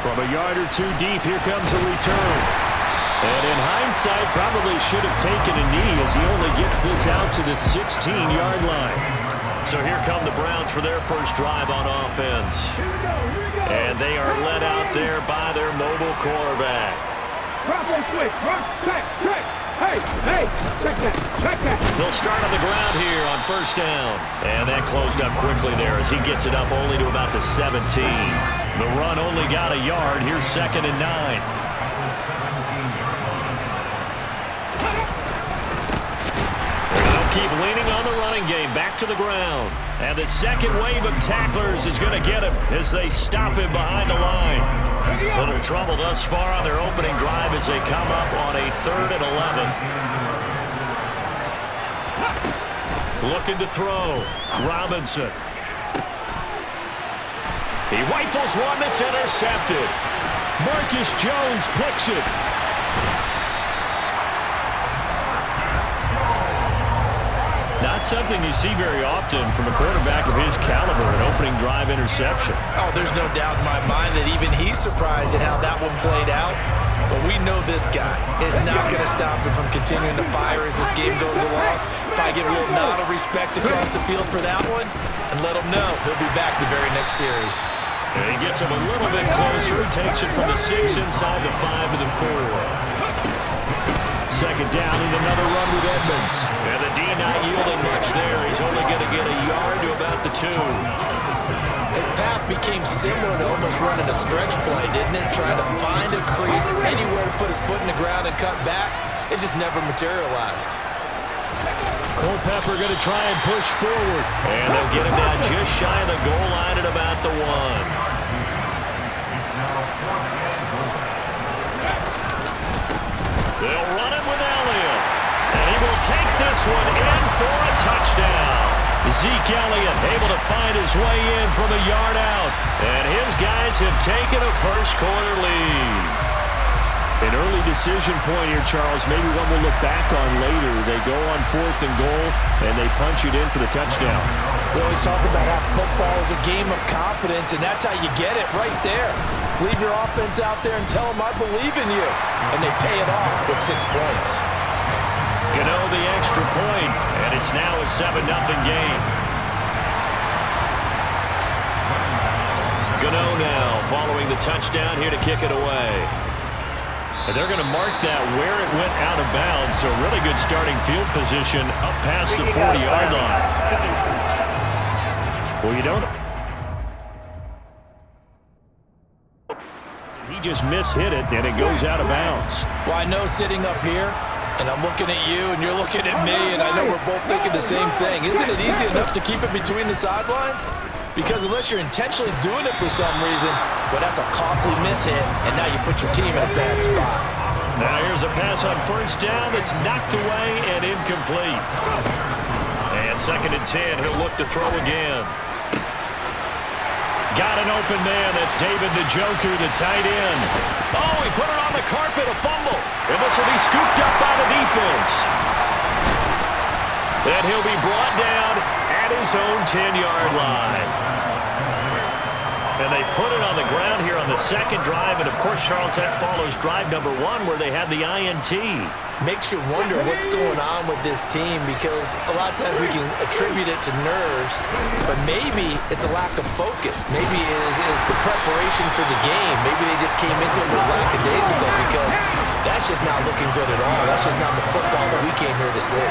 From a yard or two deep, here comes a return. And in hindsight, probably should have taken a knee as he only gets this out to the 16-yard line. So here come the Browns for their first drive on offense. And they are led out there by their mobile quarterback. Drop and switch. Run, check. Hey, check that. They'll start on the ground here on first down. And that closed up quickly there as he gets it up only to about the 17. The run only got a yard. Here's 2nd and 9. Keep leaning on the running game. Back to the ground. And the second wave of tacklers is going to get him as they stop him behind the line. A little trouble thus far on their opening drive as they come up on a 3rd and 11. Looking to throw. Robinson. He rifles one that's intercepted. Marcus Jones picks it. Not something you see very often from a quarterback of his caliber, an opening drive interception. Oh, there's no doubt in my mind that even he's surprised at how that one played out. But we know this guy is not going to stop him from continuing to fire as this game goes along. Probably give a little nod of respect across the field for that one and let him know he'll be back the very next series. And he gets him a little bit closer. He takes it from the 6 inside the 5 to the 4. Second down and another run with Edmonds. And the D not yielding much there. He's only going to get a yard to about the 2. His path became similar to almost running a stretch play, didn't it? Trying to find a crease, anywhere to put his foot in the ground and cut back. It just never materialized. Culpepper going to try and push forward. And they'll get him down just shy of the goal line at about the 1. They'll run it with Elliott. And he will take this one in for a touchdown. Zeke Elliott able to find his way in from a yard out. And his guys have taken a first-quarter lead. An early decision point here, Charles. Maybe one we'll look back on later. They go on 4th and goal, and they punch it in for the touchdown. We always talk about how football is a game of confidence, and that's how you get it right there. Leave your offense out there and tell them, I believe in you. And they pay it off with 6 points. Gano the extra point, and it's now a 7-0 game. Gano now following the touchdown here to kick it away. And they're going to mark that where it went out of bounds, so really good starting field position up past the 40-yard line. Well, you don't... He just mishit it, and it goes out of bounds. Well, I know sitting up here, and I'm looking at you, and you're looking at me, and I know we're both thinking the same thing. Isn't it easy enough to keep it between the sidelines? Because unless you're intentionally doing it for some reason, well, that's a costly mishit, and now you put your team in a bad spot. Now here's a pass on first down that's knocked away and incomplete. And 2nd and 10, he'll look to throw again. Got an open man. That's David Njoku, the tight end. Oh, he put it on the carpet, a fumble. And this will be scooped up by the defense. And he'll be brought down at his own 10-yard line. And they put it on the ground here on the second drive. And, of course, Charles, that follows drive number 1 where they had the INT. Makes you wonder what's going on with this team because a lot of times we can attribute it to nerves, but maybe it's a lack of focus. Maybe it's the preparation for the game. Maybe they just came into it a lackadaisical because that's just not looking good at all. That's just not the football that we came here to see.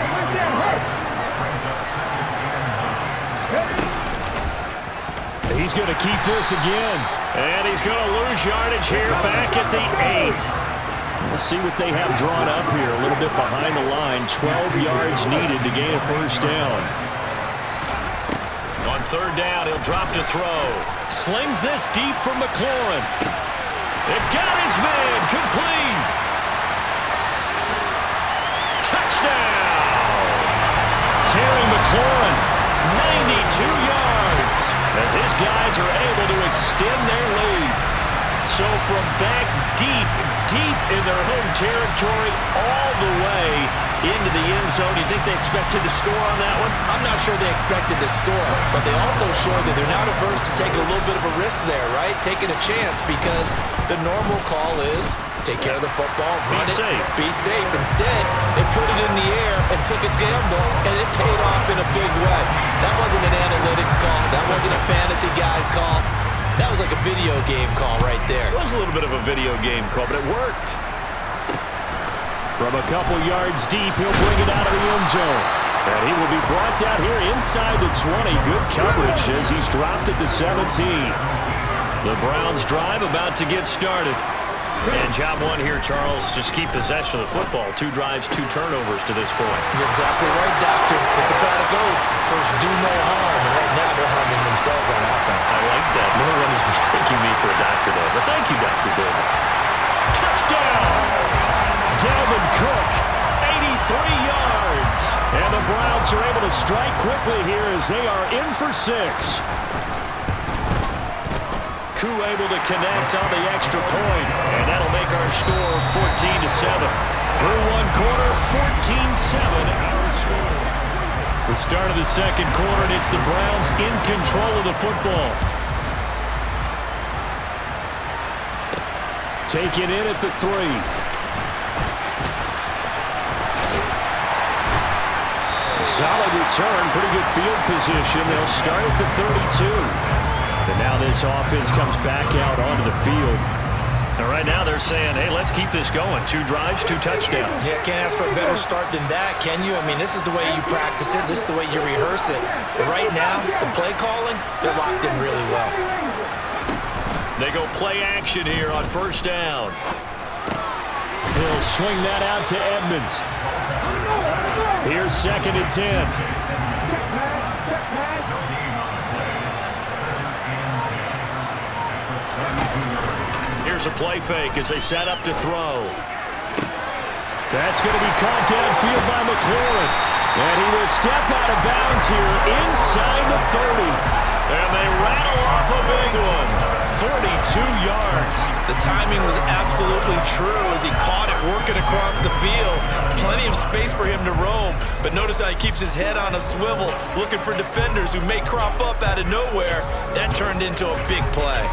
He's going to keep this again, and he's going to lose yardage here back at the 8. Let's see what they have drawn up here. A little bit behind the line. 12 yards needed to gain a first down. On 3rd down, he'll drop to throw. Slings this deep from McLaurin. It got his man. Complete. Touchdown. Terry McLaurin, 92 yards. As his guys are able to extend their lead. So from back deep, deep in their home territory, all the way into the end zone. You think they expected to score on that one? I'm not sure they expected to score, but they also showed that they're not averse to taking a little bit of a risk there, right? Taking a chance, because the normal call is take care of the football, run it, be safe. Instead, they put it in the air and took a gamble, and it paid off in a big way. That wasn't an analytics call. That wasn't a fantasy guy's call. That was like a video game call right there. It was a little bit of a video game call, but it worked. From a couple yards deep, he'll bring it out of the end zone. And he will be brought down here inside the 20. Good coverage as he's dropped at the 17. The Browns drive about to get started. And job one here, Charles, just keep possession of the football. 2 drives, 2 turnovers to this point. You're exactly right, Doctor. Hippocratic oath. First, do no harm. And right now, they're harming themselves on offense. I like that. No one is mistaking me for a doctor, though. But thank you, Dr. Davis. Touchdown! Dalvin Cook, 83 yards. And the Browns are able to strike quickly here as they are in for 6. Koo able to connect on the extra point, and that'll make our score 14-7. Through one quarter, 14-7 our score. The start of the second quarter, and it's the Browns in control of the football. Taken in at the 3. Solid return, pretty good field position. They'll start at the 32. And now this offense comes back out onto the field. And right now they're saying, hey, let's keep this going. 2 drives, 2 touchdowns. Yeah, can't ask for a better start than that, can you? I mean, this is the way you practice it. This is the way you rehearse it. But right now, the play calling, they're locked in really well. They go play action here on first down. He'll swing that out to Edmonds. Here's 2nd and 10. Here's a play fake as they set up to throw. That's going to be caught downfield by McLaurin. And he will step out of bounds here inside the 30. And they rattle off a big one. 42 yards. The timing was absolutely true as he caught it working across the field. Plenty of space for him to roam. But notice how he keeps his head on a swivel, looking for defenders who may crop up out of nowhere. That turned into a big play.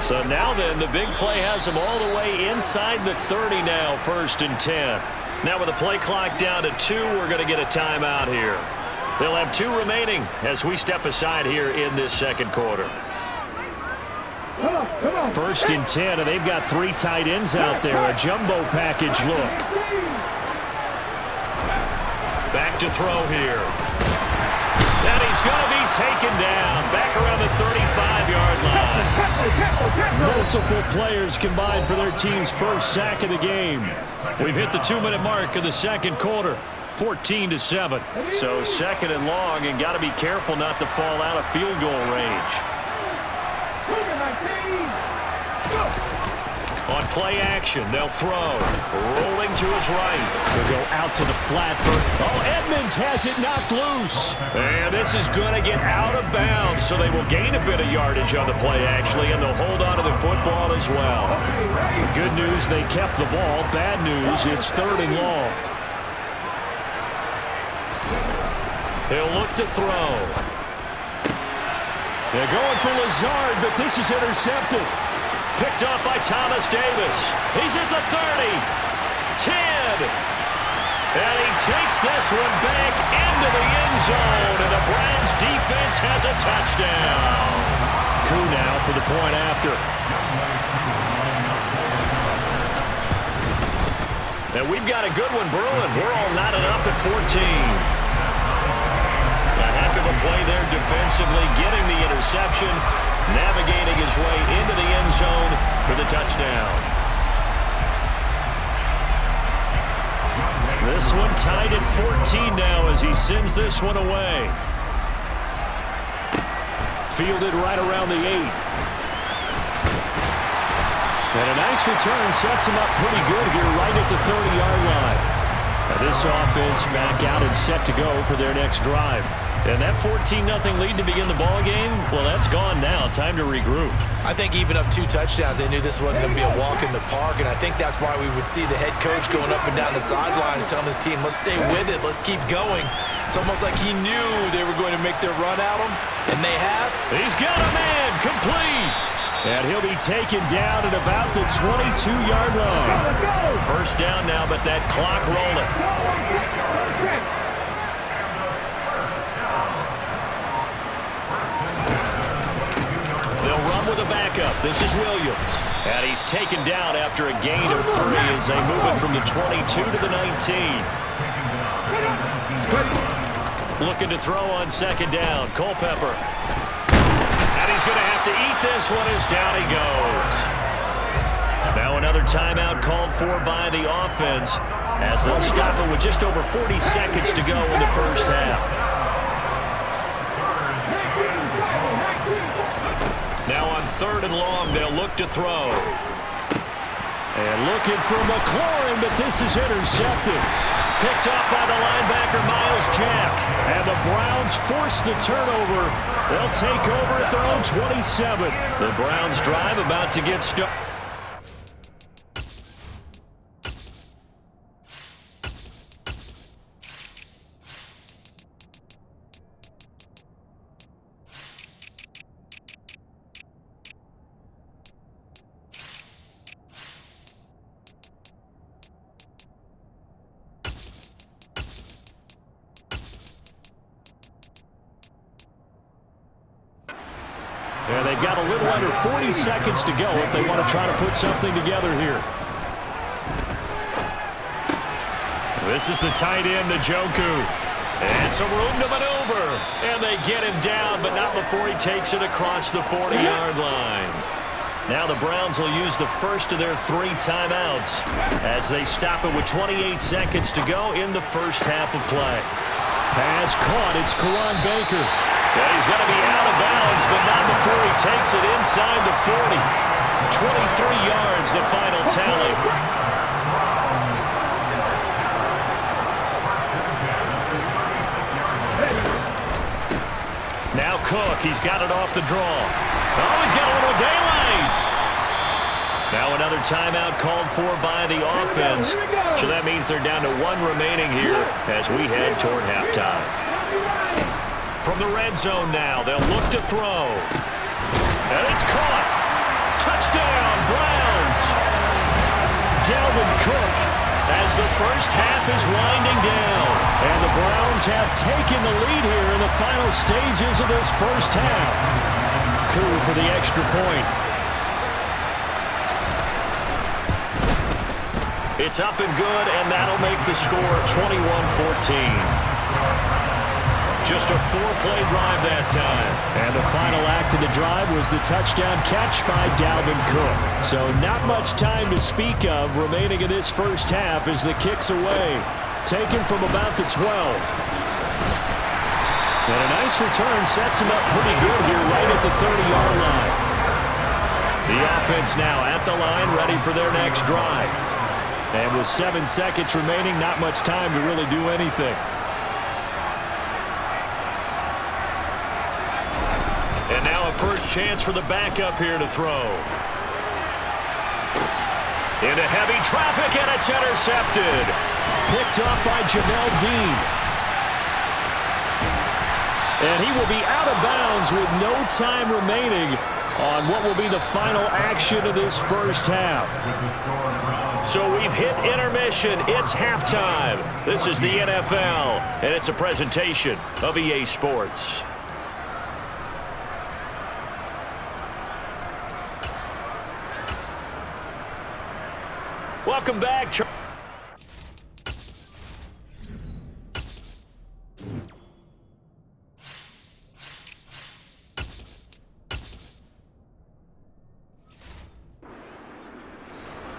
So now then, the big play has them all the way inside the 30 now, 1st and 10. Now with the play clock down to 2, we're going to get a timeout here. They'll have 2 remaining as we step aside here in this second quarter. 1st and 10, and they've got 3 tight ends out there. A jumbo package look. Back to throw here. And he's going to be taken down back around the 35-yard line. Multiple players combined for their team's first sack of the game. We've hit the 2-minute mark of the second quarter, 14-7. So 2nd and long, and got to be careful not to fall out of field goal range. On play action, they'll throw. Rolling to his right. They'll go out to the flat for... Oh, Edmonds has it knocked loose. And this is going to get out of bounds, so they will gain a bit of yardage on the play, actually, and they'll hold on to the football as well. The good news, they kept the ball. Bad news, it's 3rd and long. They'll look to throw. They're going for Lazard, but this is intercepted. Picked up by Thomas Davis. He's at the 30. 10. And he takes this one back into the end zone. And the Browns defense has a touchdown. Koo now for the point after. And we've got a good one brewing. We're all knotted up at 14. A heck of a play there defensively, getting the interception. Navigating his way into the end zone for the touchdown. This one tied at 14 now as he sends this one away. Fielded right around the 8. And a nice return sets him up pretty good here right at the 30-yard line. This offense back out and set to go for their next drive. And that 14-0 lead to begin the ball game, well, that's gone now. Time to regroup. I think even up 2 touchdowns, they knew this wasn't going to be a walk in the park, and I think that's why we would see the head coach going up and down the sidelines telling his team, let's stay with it, let's keep going. It's almost like he knew they were going to make their run at him, and they have. He's got a man, complete. And he'll be taken down at about the 22-yard line. First down now, but that clock rolling. They'll run with a backup. This is Williams. And he's taken down after a gain of 3 as they move it from the 22 to the 19. Looking to throw on second down. Culpepper. And he's going to have to eat this one as down he goes. Now another timeout called for by the offense as they'll stop it with just over 40 seconds to go in the first half. Now on 3rd and long, they'll look to throw. And looking for McLaurin, but this is intercepted. Picked off by the linebacker, Miles Jack. And the Browns force the turnover. They'll take over at their own 27. The Browns drive about to get started. Yeah, they've got a little under 40 seconds to go if they want to try to put something together here. This is the tight end, Njoku. And some room to maneuver. And they get him down, but not before he takes it across the 40-yard line. Now the Browns will use the first of their 3 timeouts as they stop it with 28 seconds to go in the first half of play. Pass caught. It's Karan Baker. Yeah, he's going to be out of bounds, but not before he takes it inside the 40. 23 yards, the final tally. Now Cook, he's got it off the draw. Oh, he's got a little daylight. Now another timeout called for by the offense. So that means they're down to 1 remaining here as we head toward halftime. From the red zone now, they'll look to throw. And it's caught. Touchdown, Browns. Dalvin Cook as the first half is winding down. And the Browns have taken the lead here in the final stages of this first half. Coup for the extra point. It's up and good, and that'll make the score 21-14. Just a 4-play drive that time. And the final act of the drive was the touchdown catch by Dalvin Cook. So not much time to speak of remaining in this first half as the kick's away. Taken from about the 12. And a nice return sets him up pretty good here right at the 30-yard line. The offense now at the line ready for their next drive. And with 7 seconds remaining, not much time to really do anything. And now a first chance for the backup here to throw. Into heavy traffic, and it's intercepted. Picked off by Jamel Dean. And he will be out of bounds with no time remaining on what will be the final action of this first half. So we've hit intermission. It's halftime. This is the NFL, and it's a presentation of EA Sports. Welcome back.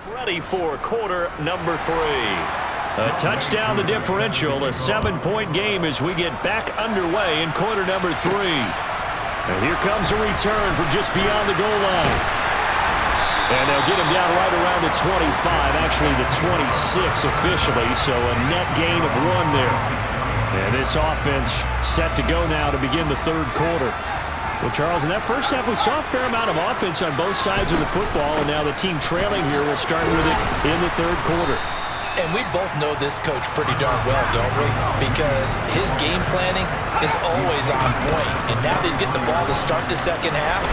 Ready for quarter number 3. A touchdown the differential, a 7-point game as we get back underway in quarter number 3. And here comes a return from just beyond the goal line. And they'll get him down right around the 25, actually the 26 officially, so a net gain of 1 there. And this offense set to go now to begin the third quarter. Well, Charles, in that first half, we saw a fair amount of offense on both sides of the football, and now the team trailing here will start with it in the third quarter. And we both know this coach pretty darn well, don't we? Because his game planning is always on point. And now that he's getting the ball to start the second half,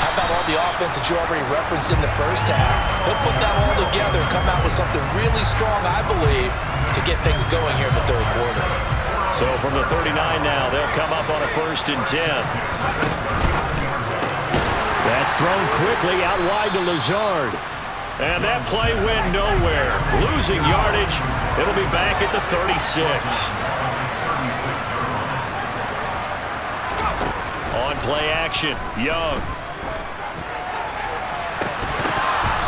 how about all the offense that you already referenced in the first half? He'll put that all together and come out with something really strong, I believe, to get things going here in the third quarter. So from the 39 now, they'll come up on a 1st and 10. That's thrown quickly out wide to Lazard. And that play went nowhere. Losing yardage. It'll be back at the 36. On play action, Young.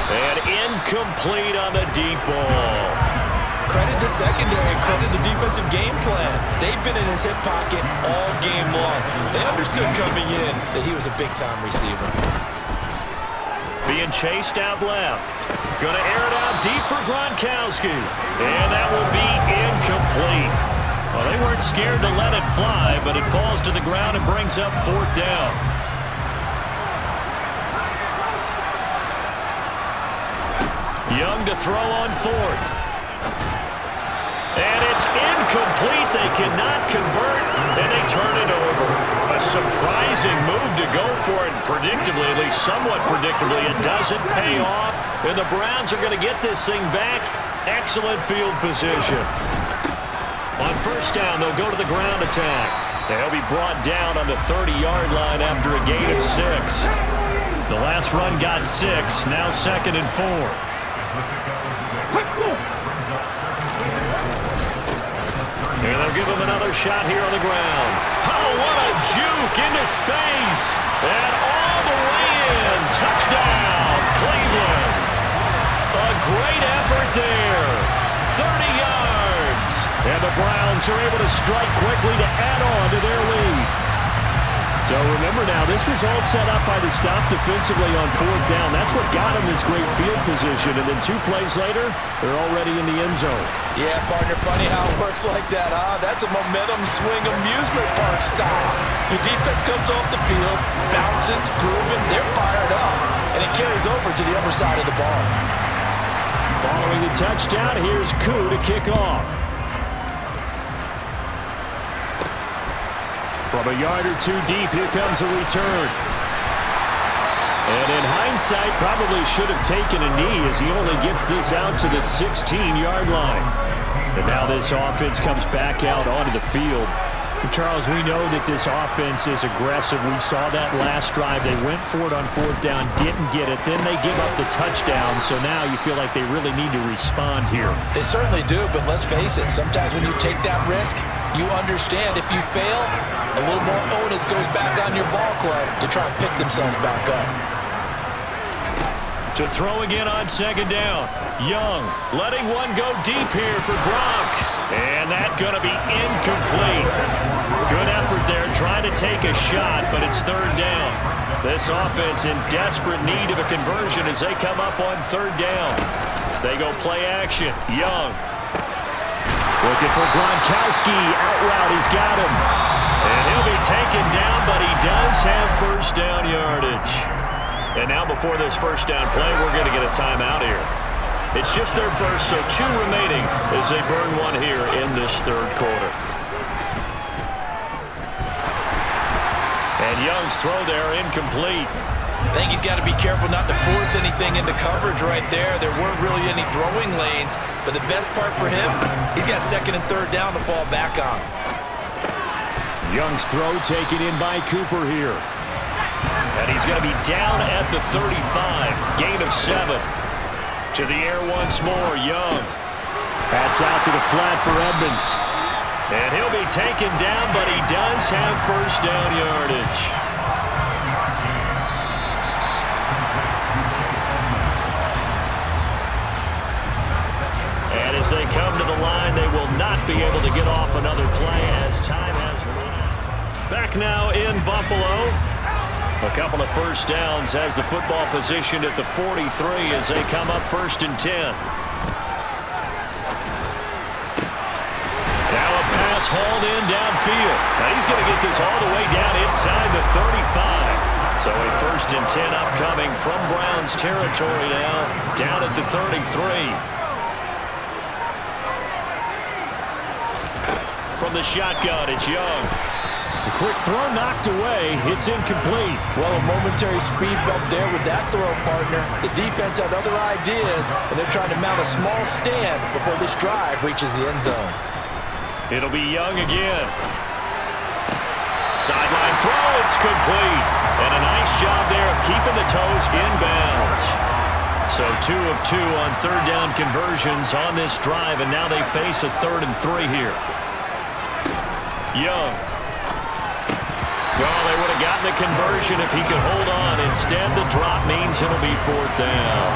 And incomplete on the deep ball. Credit the secondary, credit the defensive game plan. They've been in his hip pocket all game long. They understood coming in that he was a big-time receiver. Being chased out left. Going to air it out deep for Gronkowski. And that will be incomplete. Well, they weren't scared to let it fly, but it falls to the ground and brings up 4th down. Young to throw on 4th. And it's incomplete. They cannot convert, and they turn it over. A surprising move to go for it, predictably, at least somewhat predictably. It doesn't pay off, and the Browns are going to get this thing back. Excellent field position. On 1st down, they'll go to the ground attack. They'll be brought down on the 30-yard line after a gain of 6. The last run got 6, now 2nd and 4. And they'll give him another shot here on the ground. Oh, what a juke into space. And all the way in. Touchdown, Cleveland. A great effort there. 30 yards. And the Browns are able to strike quickly to add on to their lead. So remember now, this was all set up by the stop defensively on 4th down. That's what got them this great field position. And then 2 plays later, they're already in the end zone. Yeah, partner, funny how it works like that, huh? That's a momentum swing amusement park style. Your defense comes off the field, bouncing, grooving, they're fired up. And it carries over to the other side of the ball. Following the touchdown, here's Koo to kick off. From a yard or 2 deep, here comes a return. And in hindsight, probably should have taken a knee as he only gets this out to the 16-yard line. And now this offense comes back out onto the field. And Charles, we know that this offense is aggressive. We saw that last drive. They went for it on 4th down, didn't get it. Then they give up the touchdown. So now you feel like they really need to respond here. They certainly do, but let's face it. Sometimes when you take that risk, you understand if you fail, a little more onus goes back on your ball club to try and pick themselves back up. To throw again on 2nd down. Young letting one go deep here for Gronk. And that's going to be incomplete. Good effort there trying to take a shot, but it's 3rd down. This offense in desperate need of a conversion as they come up on 3rd down. They go play action. Young looking for Gronkowski. Out route, he's got him. And he'll be taken down, but he does have 1st down yardage. And now before this 1st down play, we're going to get a timeout here. It's just their first, so 2 remaining as they burn 1 here in this 3rd quarter. And Young's throw there incomplete. I think he's got to be careful not to force anything into coverage right there. There weren't really any throwing lanes, but the best part for him, he's got 2nd and 3rd down to fall back on. Young's throw taken in by Cooper here. And he's going to be down at the 35. Gain of 7. To the air once more, Young. That's out to the flat for Edmonds. And he'll be taken down, but he does have 1st down yardage. And as they come to the line, they will not be able to get off another play as time has run out. Back now in Buffalo. A couple of first downs has the football positioned at the 43 as they come up 1st and 10. Now a pass hauled in downfield. Now he's going to get this all the way down inside the 35. So a 1st and 10 upcoming from Browns territory now, down at the 33. From the shotgun, it's Young. The quick throw knocked away. It's incomplete. Well, a momentary speed bump there with that throw, partner. The defense had other ideas, and they're trying to mount a small stand before this drive reaches the end zone. It'll be Young again. Sideline throw, it's complete. And a nice job there of keeping the toes in bounds. So 2 of 2 on 3rd down conversions on this drive, and now they face a 3rd and 3 here. Young. Well, they would have gotten the conversion if he could hold on. Instead, the drop means it'll be 4th down.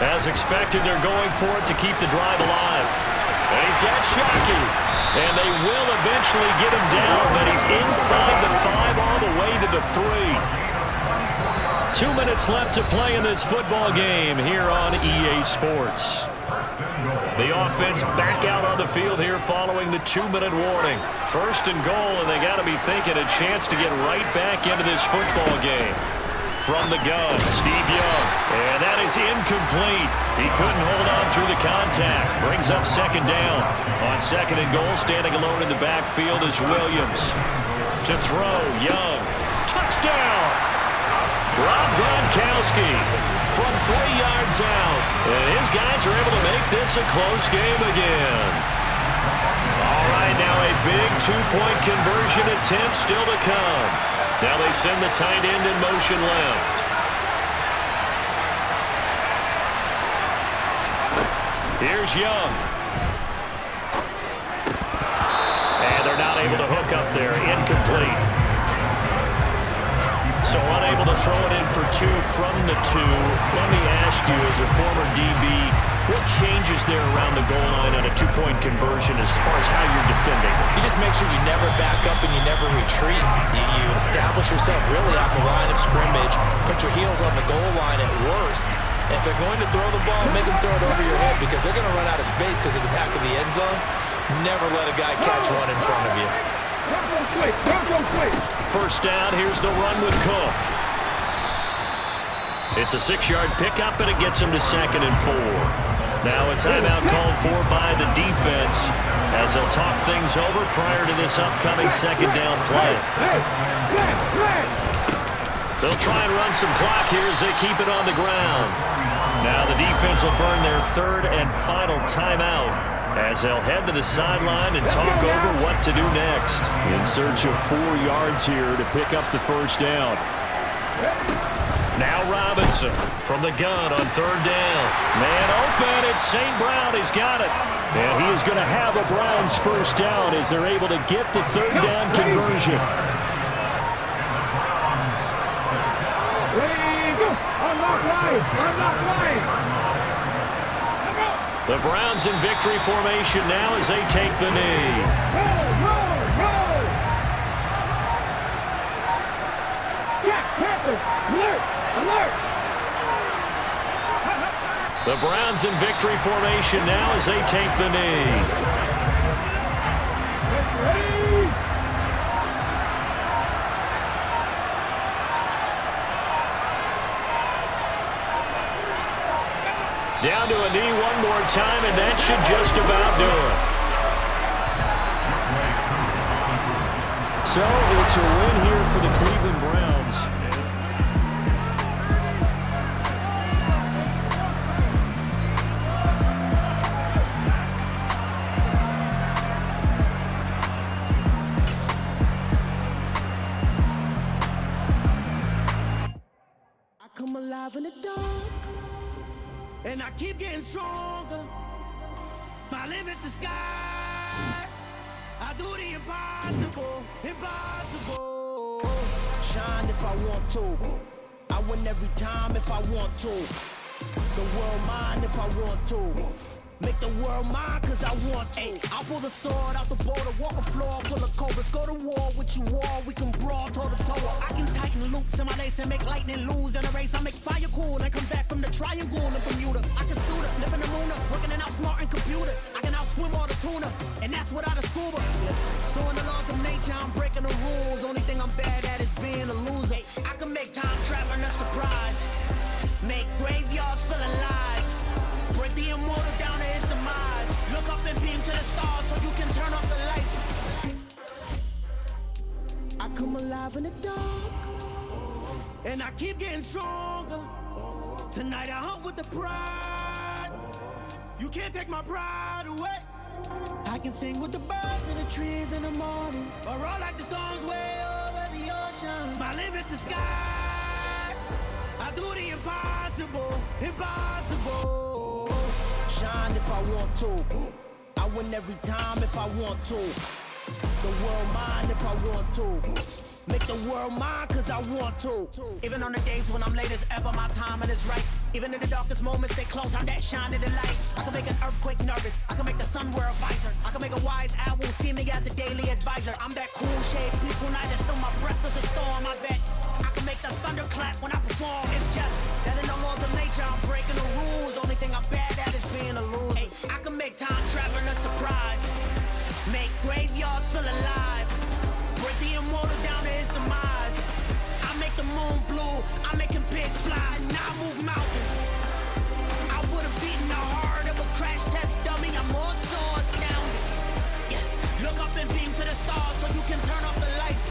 As expected, they're going for it to keep the drive alive. And he's got Shockey. And they will eventually get him down, but he's inside the 5 all the way to the 3. 2 minutes left to play in this football game here on EA Sports. The offense back out on the field here following the 2-minute warning. 1st and goal, and they got to be thinking a chance to get right back into this football game. From the gun, Steve Young. And that is incomplete. He couldn't hold on through the contact. Brings up 2nd down. On 2nd and goal, standing alone in the backfield is Williams. To throw, Young. Touchdown! Rob Gronkowski from 3 yards out. And his guys are able to make this a close game again. All right, now a big 2-point conversion attempt still to come. Now they send the tight end in motion left. Here's Young. And they're not able to hook up there. Incomplete. So unable to throw it in for 2 from the 2. Let me ask you, as a former DB, what changes there around the goal line on a 2-point conversion as far as how you're defending? You just make sure you never back up and you never retreat. You establish yourself really on the line of scrimmage, put your heels on the goal line at worst. And if they're going to throw the ball, make them throw it over your head because they're going to run out of space because of the back of the end zone. Never let a guy catch one in front of you. First down, here's the run with Cook. It's a 6-yard pickup, and it gets him to 2nd and 4. Now a timeout called for by the defense as they'll talk things over prior to this upcoming 2nd down play. They'll try and run some clock here as they keep it on the ground. Now the defense will burn their 3rd and final timeout as they'll head to the sideline and talk over what to do next. In search of 4 yards here to pick up the 1st down. Now Robinson from the gun on 3rd down. Man open, it's St. Brown. He's got it. And he is going to have a Browns 1st down as they're able to get the 3rd down conversion. The Browns in victory formation now as they take the knee. The Browns in victory formation now as they take the knee. Down to a knee one more time, and that should just about do it. So it's a win here for the Cleveland Browns. I come alive in the dark. And I keep getting stronger. My limit's the sky. I do the impossible, impossible. Shine if I want to. I win every time if I want to. The world mine if I want to. Make the world mine cause I want to. I pull the sword out the border, walk a floor full of cobras. Go to war with you all, we can brawl toe to toe. I can tighten loops in my lace and make lightning lose in a race. I make fire cool and come back from the triangle in Bermuda. I can suit up, live in the moon up, working and outsmarting computers. I can outswim all the tuna, and that's without a scuba. So in the laws of nature, I'm breaking the rules. Only thing I'm bad at is being a loser. I can make time traveling a surprise. Make graveyards feel alive. Break the immortal down to his demise. Look up and beam to the stars so you can turn off the lights. I come alive in the dark, and I keep getting stronger. Tonight I hunt with the pride. You can't take my pride away. I can sing with the birds and the trees in the morning, or roll like the storms way over the ocean. My limit's the sky. I do the impossible, impossible. Shine if I want to. I win every time if I want to. The world mine if I want to. Make the world mine cause I want to. Even on the days when I'm late as ever, my timing is right. Even in the darkest moments, they close, I'm that shine in the light. I can make an earthquake nervous, I can make the sun wear a visor. I can make a wise owl see me as a daily advisor. I'm that cool shade, peaceful night, and still my breath is a storm, I bet. I can make the thunder clap when I perform. It's just that in the laws of nature, I'm breaking the rules. Only thing I'm bad at is being a loser. Hey, I can make time traveling a surprise. Make graveyards feel alive. Break the immortal down to his demise. I make the moon blue, I'm making pigs fly. Now I move mountains. I would've beaten the heart of a crash test dummy. I'm more so astounded. Yeah. Look up and beam to the stars so you can turn off the lights.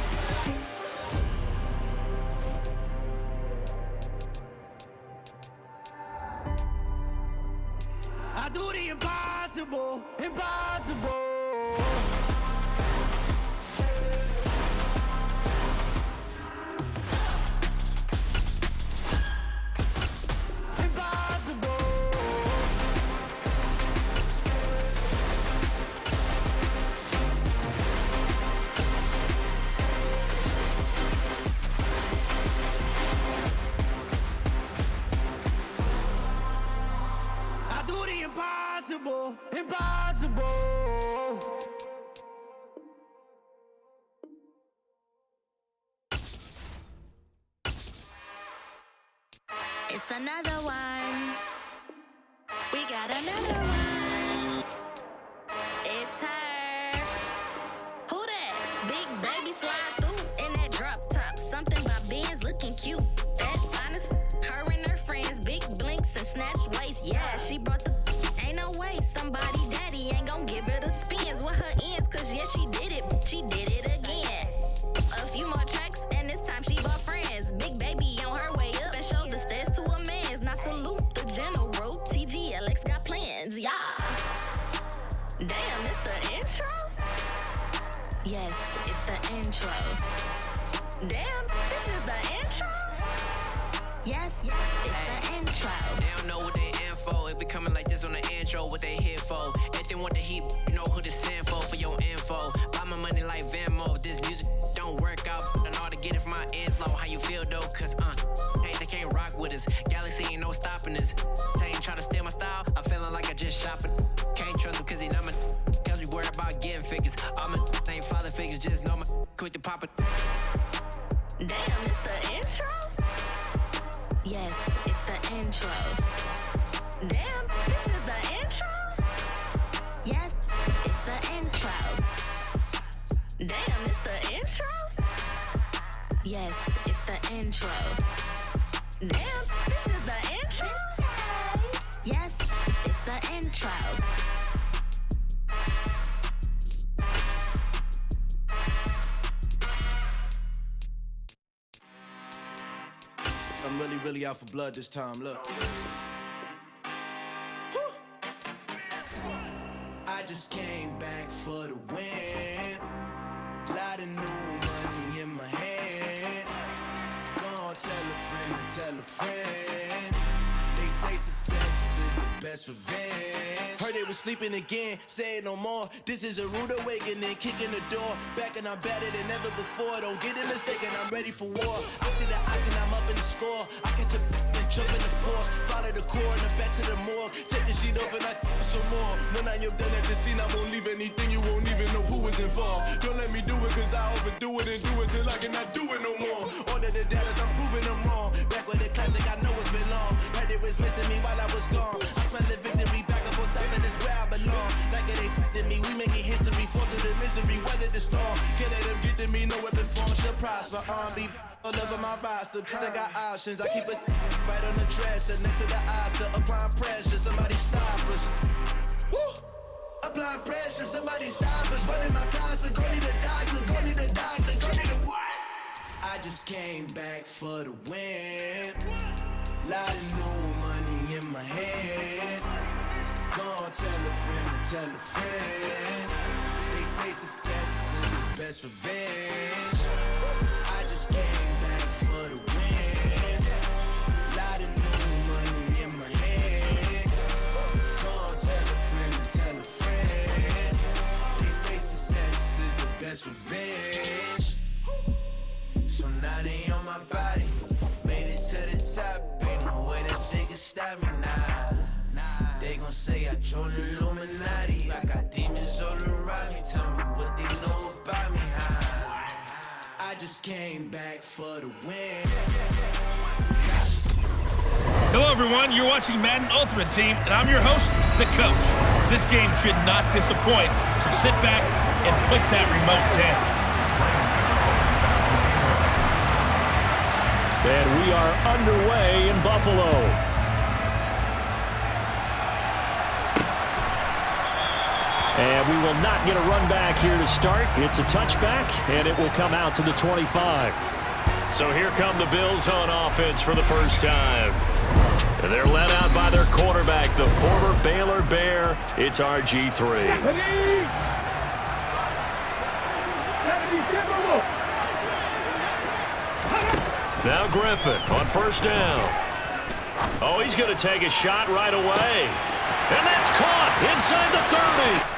I do the impossible, impossible. Impossible, impossible. It's another one. We got another one. It's her. Who that? Big baby slide through in that drop top. Something by Benz looking cute. That's honest. Her and her friends, big blinks and snatch waist. Yeah, she brought the. Ain't no way somebody daddy ain't gon' give her the spins with her ends. Cause yeah, she did it, but she did it again. A few more tracks and this time she bought friends. Big baby on her way up and showed the stairs to a man's. Now salute the general. TGLX got plans, yeah. Damn, it's the intro? Yes, it's the intro. Damn, this is the intro? Yes, it's the intro. They don't know what they in for. If we coming like this on the intro, what they here for? If they want the heat, you know who to send for your info. Buy my money like Venmo. This music don't work out, I know how to get it from my ends low. How you feel though? Cause hey, they can't rock with us. Galaxy ain't no stopping us. They ain't trying to steal my style. I'm feeling like I just shop it. Can't trust them cause they not my. Cause we worried about getting figures. All my ain't father figures, just know my quick to pop it. Damn, it's the intro? Yes, it's the intro. Damn, this is the intro? Yes, it's the intro. Damn, it's the intro? Yes, it's the intro. Damn, this is the intro? Yes, it's the intro. I'm really out for blood this time, look. I just came back for the win. Lot of new money in my hand. Gonna tell a friend to tell a friend. They say success is the best revenge. Heard they was sleeping again, say it no more. This is a rude awakening, kicking the door. Back and I'm better than ever before. Don't get it mistaken, I'm ready for war. I see the option, I'm up in the score. I catch a and Jump in the force, follow the core and the back to the morgue. Take the sheet off and I some more. When I am done at the scene, I won't leave anything. You won't even know who was involved. Don't let me do it cause I overdo it and do it till I cannot do it no more. All of the datas, I'm proving them wrong. Back with the classic, I know it's been long. Heard it was missing me while I was gone. I smell the victory back up on top and it's where I belong. Like it ain't to me, we making history. Fall through the misery, weather the storm. Can't let them get to me, no weapon form shall prosper. R&B all over my roster. I got options, I keep it right on the dresser. Next to the Oscar, applying pressure. Somebody stop us. Woo! Applying pressure, somebody stop us. Running my closet, go need a doctor, go need a doctor, go need a what? I just came back for the win. Lot of new money in my hand. Go on, tell a friend and tell a friend. They say success is the best revenge. I just came back for the win. Lot of new money in my hand. Go on, tell a friend and tell a friend. They say success is the best revenge. So now they on my body. Made it to the top. Ain't no way that they can stop me now. They gon' say I joined the Illuminati. I got demons all around me. Tell me what they know about me, huh? I just came back for the win. Hello, everyone. You're watching Madden Ultimate Team, and I'm your host, the coach. This game should not disappoint, so sit back and put that remote down. And we are underway in Buffalo. And we will not get a run back here to start. It's a touchback, and it will come out to the 25. So here come the Bills on offense for the first time. They're led out by their quarterback, the former Baylor Bear. It's RG3. Now Griffin on first down. Oh, he's going to take a shot right away. And that's caught inside the 30.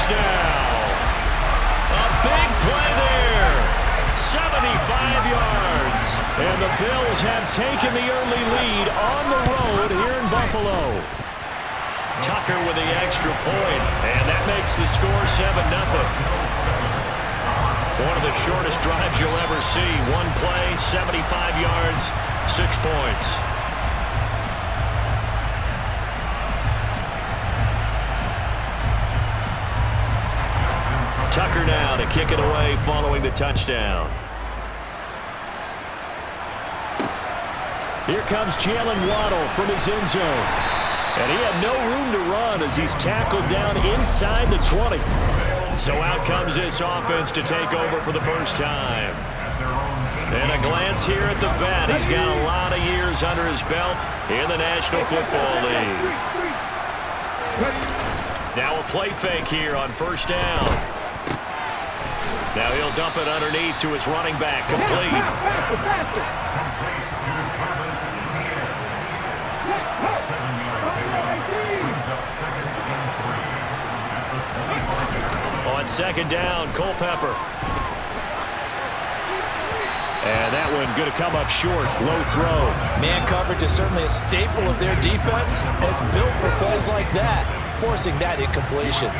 touchdown. A big play there. 75 yards. And the Bills have taken the early lead on the road here in Buffalo. Tucker with the extra point, and that makes the score 7-0. One of the shortest drives you'll ever see. One play, 75 yards, 6 points. Tucker now to kick it away following the touchdown. Here comes Jalen Waddle from his end zone. And he had no room to run as he's tackled down inside the 20. So out comes this offense to take over for the first time. And a glance here at the vet. He's got a lot of years under his belt in the National Football League. Now a play fake here on first down. Now he'll dump it underneath to his running back, complete. On second down, Culpepper. And that one going to come up short, low throw. Man coverage is certainly a staple of their defense, and it's built for plays like that, forcing that incompletion.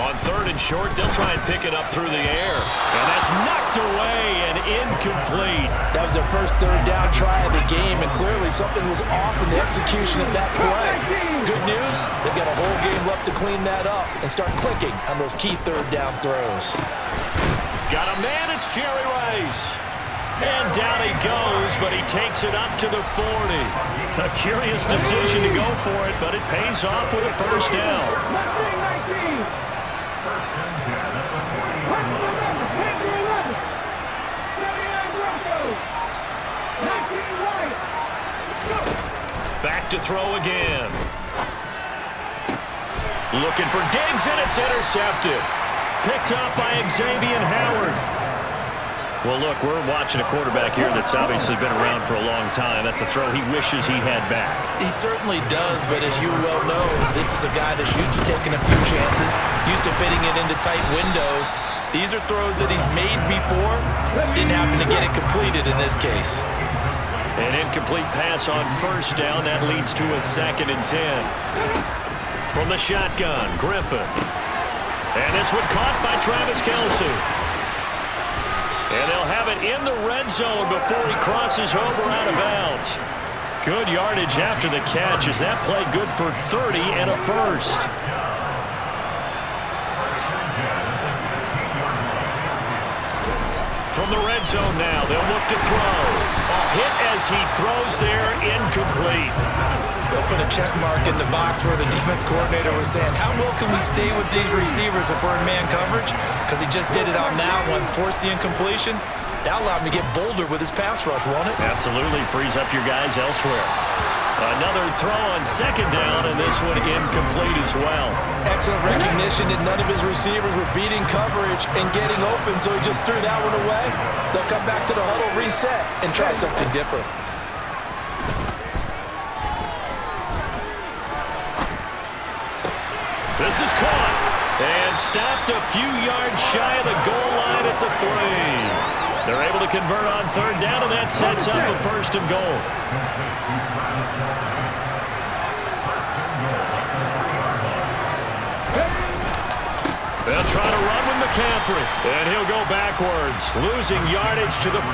On third and short, they'll try and pick it up through the air. And that's knocked away and incomplete. That was their first third down try of the game, and clearly something was off in the execution of that play. Good news, they've got a whole game left to clean that up and start clicking on those key third down throws. Got a man, it's Jerry Rice. And down he goes, but he takes it up to the 40. A curious decision to go for it, but it pays off with a first down. Back to throw again. Looking for Diggs, and it's intercepted. Picked up by Xavier Howard. Well, look, we're watching a quarterback here that's obviously been around for a long time. That's a throw he wishes he had back. He certainly does, but as you well know, this is a guy that's used to taking a few chances, used to fitting it into tight windows. These are throws that he's made before. Didn't happen to get it completed in this case. An incomplete pass on first down. That leads to a 2nd and 10. From the shotgun, Griffin. And this one caught by Travis Kelce. And they'll have it in the red zone before he crosses over out of bounds. Good yardage after the catch. Is that play good for 30 and a first? From the red zone now, they'll look to throw. A hit as he throws there, incomplete. They'll put a check mark in the box where the defense coordinator was saying, how well can we stay with these receivers if we're in man coverage? Because he just did it on that one, forced the incompletion. That allowed him to get bolder with his pass rush, won't it? Absolutely, frees up your guys elsewhere. Another throw on second down, and this one incomplete as well. Excellent recognition that none of his receivers were beating coverage and getting open, so he just threw that one away. They'll come back to the huddle, reset, and try something different. This is caught and stopped a few yards shy of the goal line at the 3. They're able to convert on third down, and that sets up a 1st and goal. They'll try to run with McCaffrey, and he'll go backwards, losing yardage to the 5.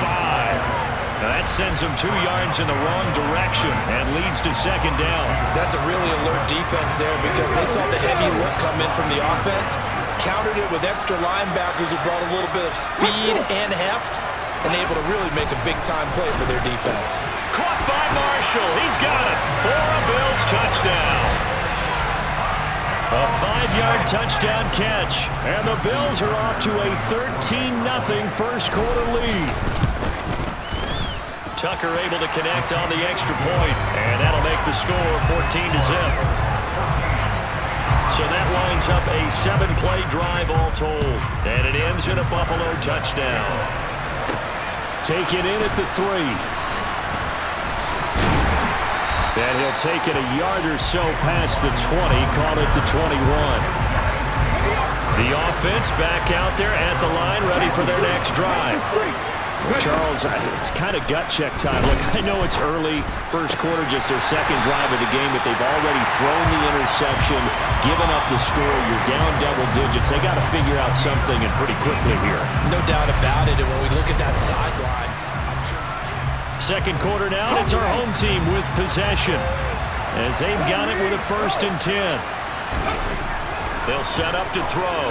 Now that sends him 2 yards in the wrong direction and leads to 2nd down. That's a really alert defense there because they saw the heavy look come in from the offense, countered it with extra linebackers who brought a little bit of speed and heft, and able to really make a big-time play for their defense. Caught by Marshall. He's got it for a Bills touchdown. A 5-yard touchdown catch, and the Bills are off to a 13-0 first quarter lead. Tucker able to connect on the extra point, and that'll make the score 14-0. So that winds up a 7-play drive all told, and it ends in a Buffalo touchdown. Take it in at the 3. And he'll take it a yard or so past the 20, call it the 21. The offense back out there at the line, ready for their next drive. Charles, it's kind of gut check time. Look, I know it's early, first quarter, just their second drive of the game, but they've already thrown the interception, given up the score. You're down double digits. They got to figure out something, and pretty quickly here. No doubt about it, and when we look at that sideline. Second quarter now, it's our home team with possession, as they've got it with a 1st and 10. They'll set up to throw.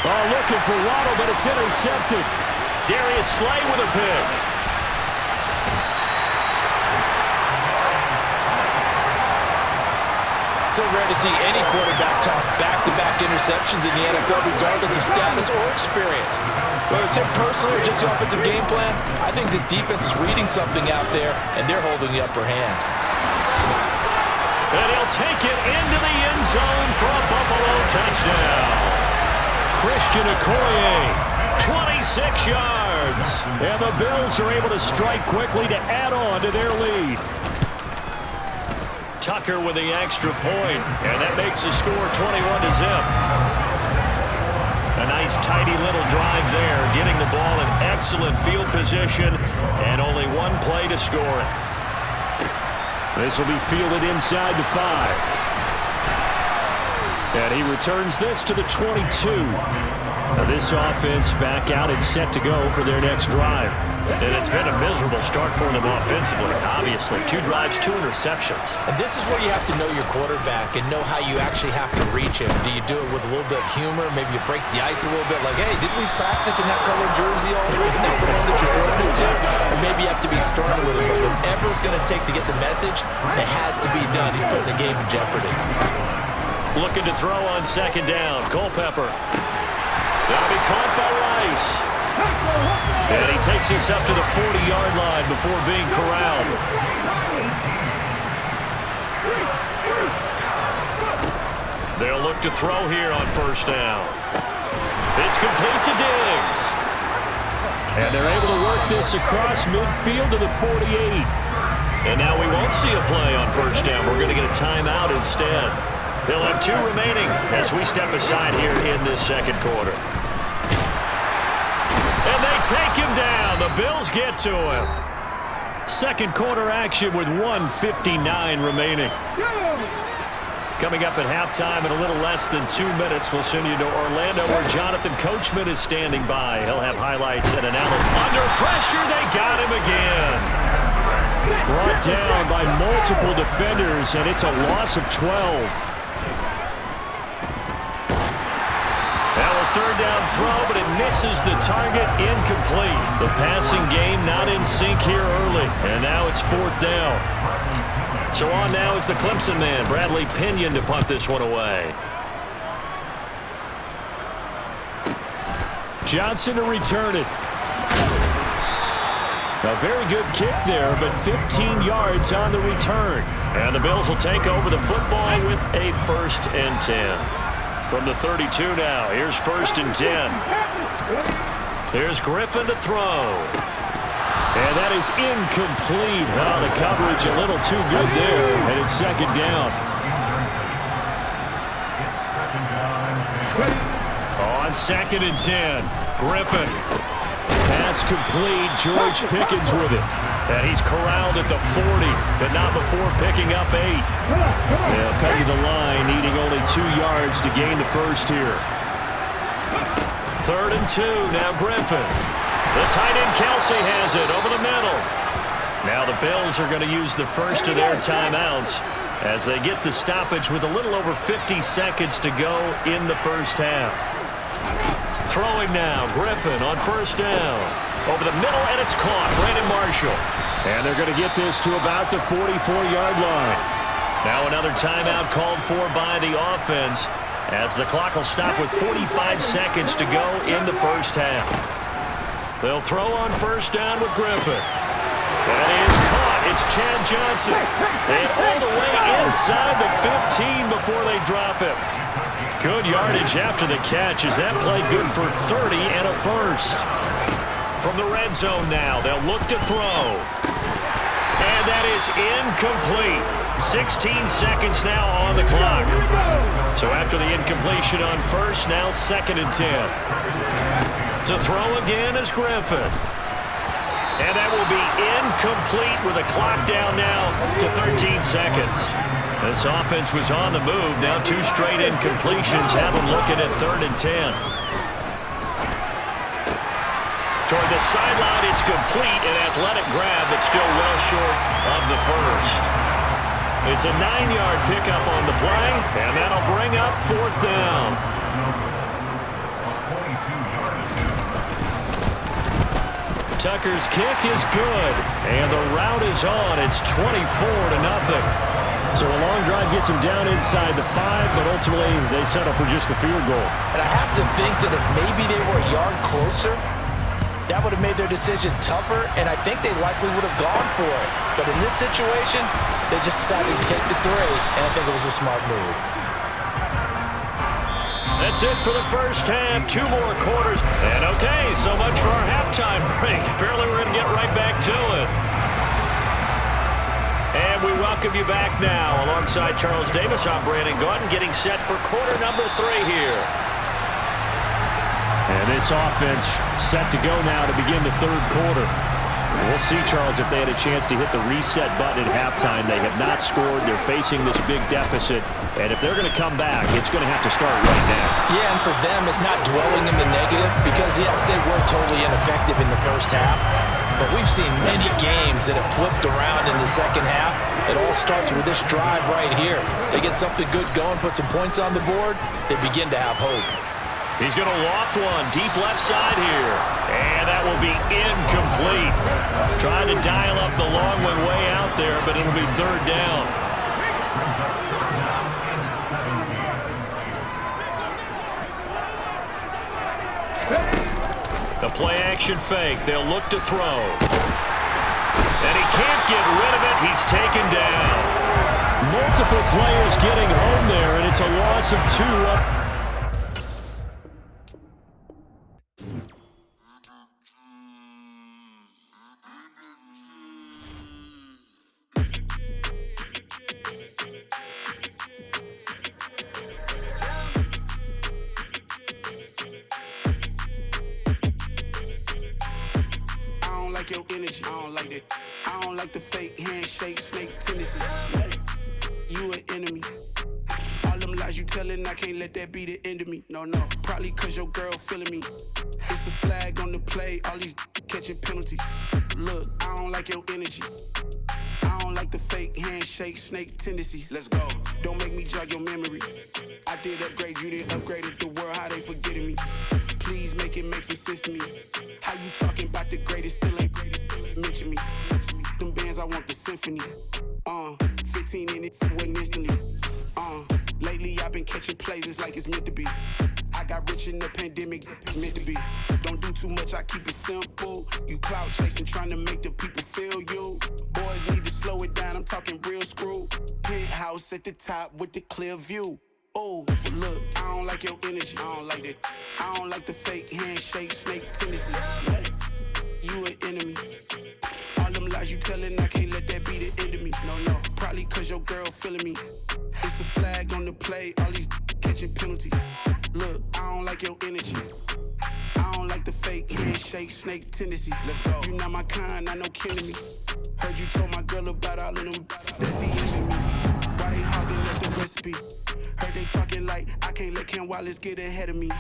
Oh, looking for Waddle, but it's intercepted. Darius Slay with a pick. So rare to see any quarterback toss back-to-back interceptions in the NFL, regardless of status or experience. Whether it's him personally or just the offensive game plan, I think this defense is reading something out there, and they're holding the upper hand. And he'll take it into the end zone for a Buffalo touchdown. Christian Okoye, 26 yards. And the Bills are able to strike quickly to add on to their lead. Tucker with the extra point, and that makes the score 21-0. A nice tidy little drive there, getting the ball in excellent field position, and only one play to score it. This will be fielded inside the 5. And he returns this to the 22. Now this offense back out and set to go for their next drive. And it's been a miserable start for them offensively, obviously. 2 drives, 2 interceptions. And this is where you have to know your quarterback and know how you actually have to reach him. Do you do it with a little bit of humor? Maybe you break the ice a little bit, like, hey, didn't we practice in that colored jersey all week? Not the one that you're throwing it to? Or maybe you have to be stern with him. But whatever it's going to take to get the message, it has to be done. He's putting the game in jeopardy. Looking to throw on 2nd down. Culpepper. That'll be caught by Rice. And he takes us up to the 40-yard line before being corralled. They'll look to throw here on 1st down. It's complete to Diggs. And they're able to work this across midfield to the 48. And now we won't see a play on 1st down. We're going to get a timeout instead. They'll have 2 remaining as we step aside here in this second quarter. And they take him down. The Bills get to him. Second quarter action with 1:59 remaining. Coming up at halftime in a little less than 2 minutes, we'll send you to Orlando where Jonathan Coachman is standing by. He'll have highlights and analysis. Under pressure, they got him again. Brought down by multiple defenders, and it's a loss of 12. Third down throw, but it misses the target, incomplete. The passing game not in sync here early, and now it's 4th down. So on now is the Clemson man, Bradley Pinion, to punt this one away. Johnson to return it. A very good kick there, but 15 yards on the return. And the Bills will take over the football with a 1st and 10. From the 32 now, here's 1st and 10. Here's Griffin to throw. And that is incomplete. Oh, the coverage a little too good there, and it's 2nd down. On 2nd and 10, Griffin. Pass complete, George Pickens with it. And he's corralled at the 40, but not before picking up 8. They'll come to the line, needing only 2 yards to gain the 1st here. 3rd and 2, now Griffin. The tight end Kelsey has it over the middle. Now the Bills are going to use the first of their timeouts as they get the stoppage with a little over 50 seconds to go in the 1st half. Throwing now, Griffin on 1st down. Over the middle, and it's caught. Brandon Marshall. And they're going to get this to about the 44-yard line. Now another timeout called for by the offense as the clock will stop with 45 seconds to go in the 1st half. They'll throw on 1st down with Griffin. And he is caught. It's Chad Johnson. And all the way inside the 15 before they drop him. Good yardage after the catch as that play good for 30 and a 1st. From the red zone now, they'll look to throw. And that is is incomplete. 16 seconds now on the clock. So after the incompletion on first, now 2nd and 10. To throw again is Griffin. And that will be incomplete with the clock down now to 13 seconds. This offense was on the move. Now 2 straight incompletions have them looking at 3rd and 10. Toward the sideline, it's complete. An athletic grab, but still well short of the first. It's a 9-yard pickup on the play, and that'll bring up 4th down. Tucker's kick is good, and the route is on. It's 24-0. So a long drive gets them down inside the 5, but ultimately they settle for just the field goal. And I have to think that if maybe they were a yard closer, that would have made their decision tougher, and I think they likely would have gone for it. But in this situation, they just decided to take the 3, and I think it was a smart move. That's it for the first half. 2 more quarters. And okay, so much for our halftime break. Apparently we're going to get right back to it. And we welcome you back now. Alongside Charles Davis, I'm Brandon Gordon, getting set for quarter number 3 here. And this offense set to go now to begin the 3rd quarter. We'll see, Charles, if they had a chance to hit the reset button at halftime. They have not scored. They're facing this big deficit. And if they're going to come back, it's going to have to start right now. Yeah, and for them, it's not dwelling in the negative because, yes, they were totally ineffective in the first half. But we've seen many games that have flipped around in the second half. It all starts with this drive right here. They get something good going, put some points on the board, they begin to have hope. He's going to loft one deep left side here. And that will be incomplete. Trying to dial up the long one way out there, but it'll be 3rd down. The play-action fake. They'll look to throw. And he can't get rid of it. He's taken down. Multiple players getting home there, and it's a loss of 2. Your energy, I don't like that. I don't like the fake handshake, snake tendency. You an enemy. All them lies you telling, I can't let that be the end of me. No, probably cause your girl feeling me. It's a flag on the play, all these catching penalties. Look, I don't like your energy. I don't like the fake handshake, snake tendency. Let's go. Don't make me jog your memory. I did upgrade, you didn't upgrade it. The world, how they forgetting me. Please make it make some sense to me. How you talking about the greatest, still ain't greatest, mention me. Them bands, I want the symphony. 15 in it, wasn't instantly. Lately I've been catching plays, it's like it's meant to be. I got rich in the pandemic, meant to be. Don't do too much, I keep it simple. You clout chasing, trying to make the people feel you. Boys need to slow it down, I'm talking real screw. Penthouse at the top with the clear view. Oh, look, I don't like your energy, I don't like that. I don't like the fake handshake, snake tendency. You an enemy. All them lies you telling, I can't let that be the end of me. No, probably cause your girl feeling me. It's a flag on the play, all these catching penalties. Look, I don't like your energy. I don't like the fake handshake, snake tendency. Let's go. You not my kind, I know killing me. Heard you told my girl about all of them. That's the end of me. Why they hogging up the recipe? Heard they talking like I can't let Ken Wallace get ahead of me.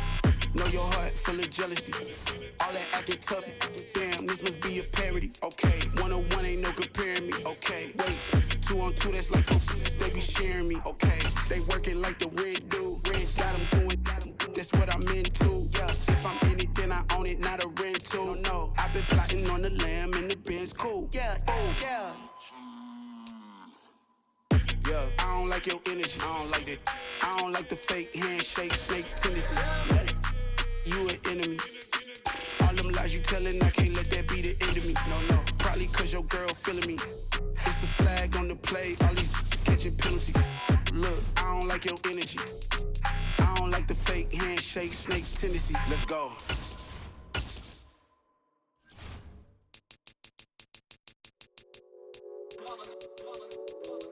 Know your heart full of jealousy. All that acting tough. Damn, this must be a parody. Okay, 101 ain't no comparing me. Okay, wait, 2 on 2, that's like 4. They be sharing me. Okay, they working like the rent do. Rent got them doing. That's what I'm into. Yeah, if I'm in it, then I own it, not a rental. No, I've been plotting on the lamb and the Benz cool. Yeah, oh yeah. Yeah, I don't like your energy, I don't like that. I don't like the fake handshake, snake tendency. You an enemy. All them lies you telling, I can't let that be the end of me. No, probably cause your girl feeling me. It's a flag on the play, all these catching penalties. Look, I don't like your energy. I don't like the fake handshake, snake tendency. Let's go.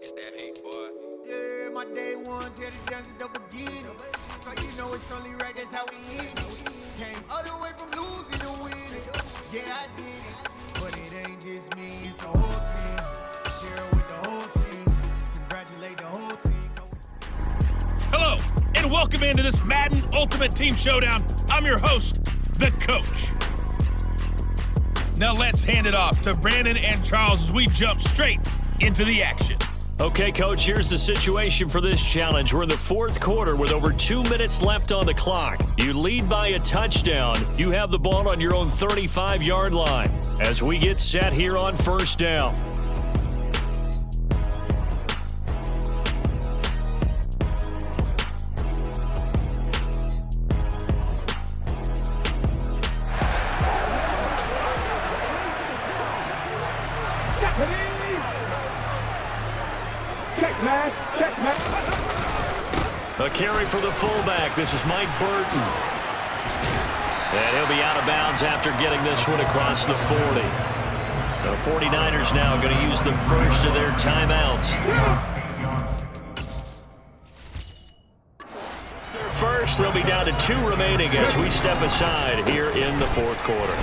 It's that hate, boy. Yeah, my day ones here to dance at the beginning. So you know it's only right, that's how we end it. Came all the way from losing to winning. Yeah, I did it. But it ain't just me, it's the whole team. Share it with the whole team. Congratulate the whole team. Hello, and welcome into this Madden Ultimate Team Showdown. I'm your host, the Coach. Now let's hand it off to Brandon and Charles as we jump straight into the action. Okay, Coach, here's the situation for this challenge. We're in the fourth quarter with over 2 minutes left on the clock. You lead by a touchdown. You have the ball on your own 35-yard line as we get set here on first down. A carry for the fullback. This is Mike Burton. And he'll be out of bounds after getting this one across the 40. The 49ers now going to use the first of their timeouts. First, they'll be down to 2 remaining as we step aside here in the fourth quarter.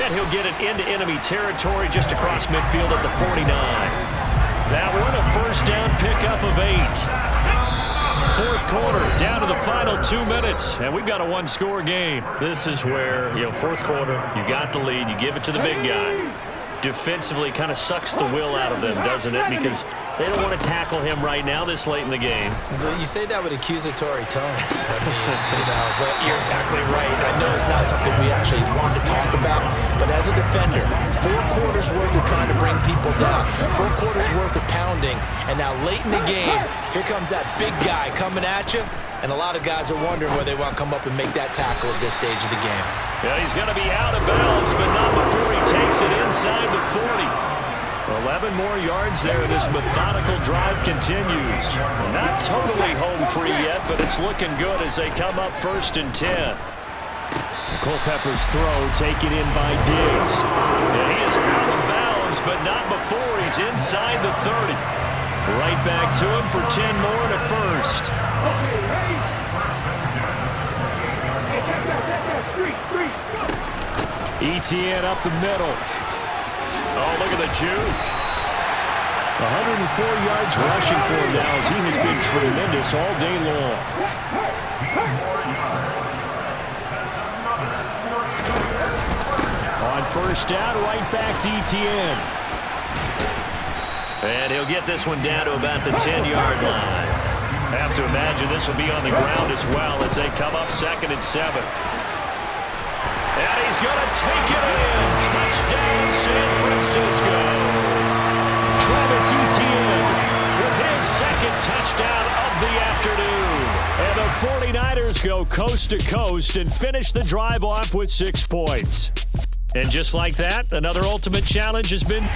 And he'll get it into enemy territory just across midfield at the 49. That one, a first down pickup of 8. Fourth quarter, down to the final 2 minutes, and we've got a one-score game. This is where, fourth quarter, you got the lead, you give it to the big guy. Defensively kind of sucks the will out of them, doesn't it? Because they don't want to tackle him right now this late in the game. You say that with accusatory tones. I mean, but you're exactly right. I know it's not something we actually want to talk about, but as a defender, 4 quarters worth of trying to bring people down, 4 quarters worth of pounding, and now late in the game, here comes that big guy coming at you, and a lot of guys are wondering whether they want to come up and make that tackle at this stage of the game. Yeah, he's going to be out of bounds, but not before he takes it inside the 40. 11 more yards there. This methodical drive continues. Not totally home free yet, but it's looking good as they come up 1st and 10. Culpepper's throw taken in by Diggs. And he is out of bounds, but not before he's inside the 30. Right back to him for 10 more and a first. ETN up the middle. Oh, look at the juke. 104 yards rushing for him now as he has been tremendous all day long. On first down, right back to ETN. And he'll get this one down to about the 10-yard line. I have to imagine this will be on the ground as well as they come up 2nd and 7. And he's going to take it in. Touchdown, San Francisco. Travis Etienne with his 2nd touchdown of the afternoon. And the 49ers go coast to coast and finish the drive off with 6 points. And just like that, another ultimate challenge has been...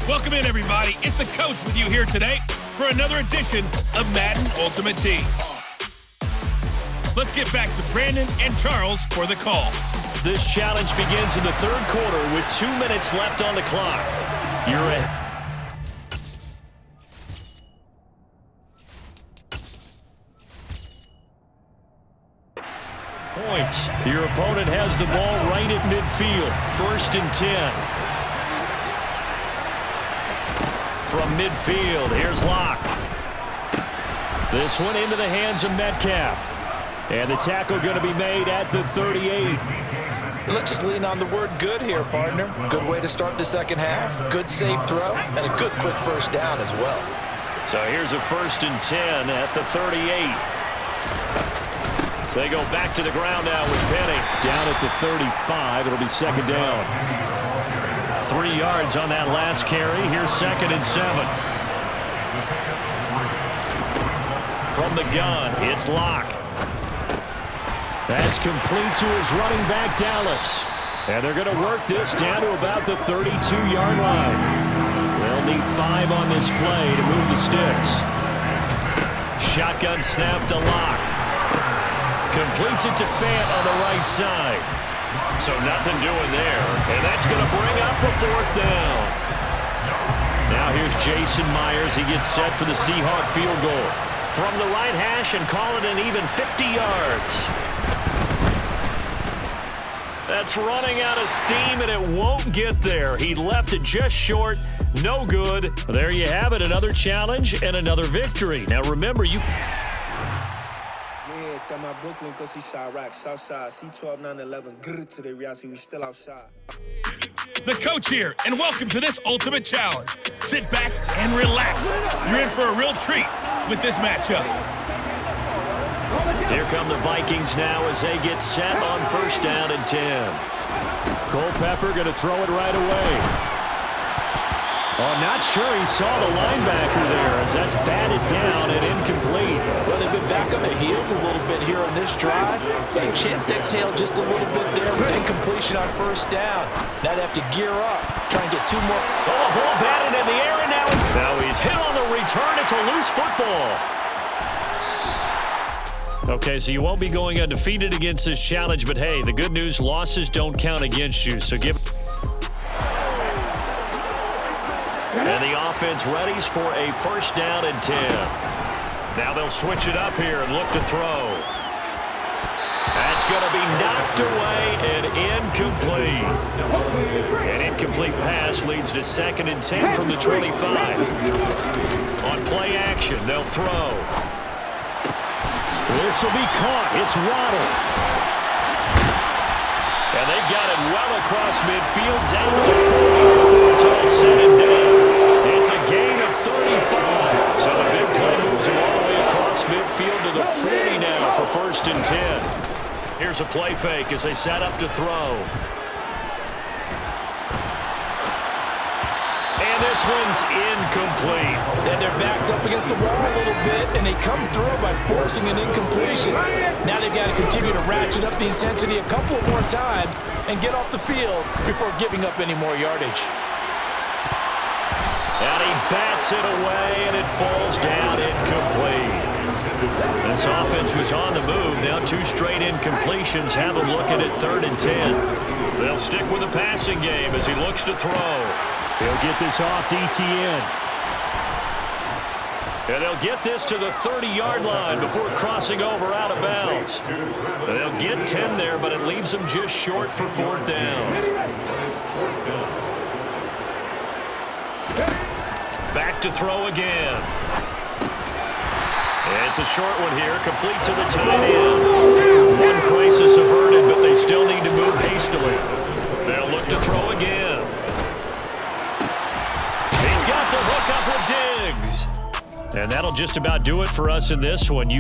Welcome in, everybody. It's the Coach with you here today for another edition of Madden Ultimate Team. Let's get back to Brandon and Charles for the call. This challenge begins in the 3rd quarter with 2 minutes left on the clock. You're in. Points. Your opponent has the ball right at midfield. 1st and 10. From midfield, here's Locke. This one into the hands of Metcalf. And the tackle going to be made at the 38. Let's just lean on the word good here, partner. Good way to start the second half. Good safe throw, and a good quick first down as well. So here's a 1st and 10 at the 38. They go back to the ground now with Penny. Down at the 35, it'll be 2nd down. 3 yards on that last carry. Here's 2nd and 7. From the gun, it's Locke. That's complete to his running back, Dallas. And they're going to work this down to about the 32-yard line. They'll need 5 on this play to move the sticks. shotgun snap to Lock. Completes it to Fant on the right side. So nothing doing there. And that's going to bring up a 4th down. Now here's Jason Myers. He gets set for the Seahawk field goal. From the right hash and call it an even 50 yards. That's running out of steam, and it won't get there. He left it just short. No good. There you have it, another challenge and another victory. Now remember, you... Yeah, that my Brooklyn, cause he shot rock, Southside, C12, 911, grrr to the reality, we still outside. The coach here, and welcome to this ultimate challenge. Sit back and relax. You're in for a real treat with this matchup. Here come the Vikings now as they get set on 1st down and 10. Culpepper going to throw it right away. Oh, not sure he saw the linebacker there as that's batted down and incomplete. Well, they've been back on their heels a little bit here on this drive. Got a chance to exhale just a little bit there with incompletion on 1st down. Now they have to gear up, try and get 2 more. Oh, ball batted in the air, and now he's hit on the return. It's a loose football. Okay, so you won't be going undefeated against this challenge, but hey, the good news, losses don't count against you, so give... And the offense readies for a 1st down and 10. Now they'll switch it up here and look to throw. That's going to be knocked away and incomplete. An incomplete pass leads to 2nd and 10 from the 25. On play action, they'll throw. This will be caught. It's Waddle. And they've got it well across midfield, down to the 40 before it's all said and done. It's a gain of 35. So the big play moves him all the way across midfield to the 40 now for 1st and 10. Here's a play fake as they set up to throw. And this one's incomplete. And their back's up against the wall a little bit, and they come through by forcing an incompletion. Now they've got to continue to ratchet up the intensity a couple of more times and get off the field before giving up any more yardage. And he bats it away, and it falls down incomplete. This offense was on the move. Now 2 straight incompletions have him looking at 3rd and 10. They'll stick with the passing game as he looks to throw. He'll get this off to ETN. And they'll get this to the 30-yard line before crossing over out of bounds. They'll get 10 there, but it leaves them just short for 4th down. Back to throw again. It's a short one here, complete to the tight end. One crisis averted, but they still need to move hastily. They'll look to throw again. He's got the hook up with Diggs. And that'll just about do it for us in this one.